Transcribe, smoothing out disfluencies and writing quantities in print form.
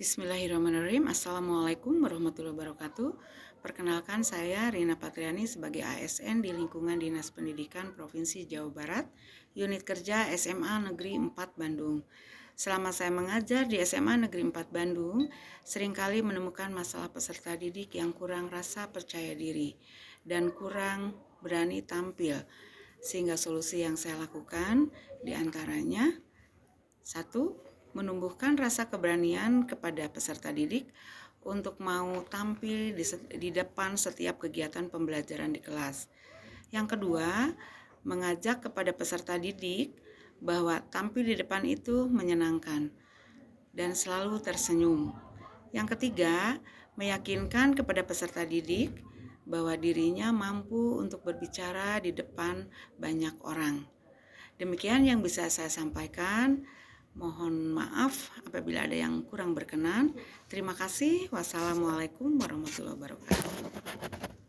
Bismillahirrahmanirrahim. Assalamualaikum warahmatullahi wabarakatuh. Perkenalkan, saya Rina Patriani sebagai ASN di lingkungan Dinas Pendidikan Provinsi Jawa Barat, unit kerja SMA Negeri 4 Bandung. Selama saya mengajar di SMA Negeri 4 Bandung, seringkali menemukan masalah peserta didik yang kurang rasa percaya diri dan kurang berani tampil. Sehingga solusi yang saya lakukan diantaranya: 1. Menumbuhkan rasa keberanian kepada peserta didik untuk mau tampil di depan setiap kegiatan pembelajaran di kelas. Yang kedua, mengajak kepada peserta didik bahwa tampil di depan itu menyenangkan dan selalu tersenyum. Yang ketiga, meyakinkan kepada peserta didik bahwa dirinya mampu untuk berbicara di depan banyak orang. Demikian yang bisa saya sampaikan. Mohon maaf apabila ada yang kurang berkenan. Terima kasih. Wassalamualaikum warahmatullahi wabarakatuh.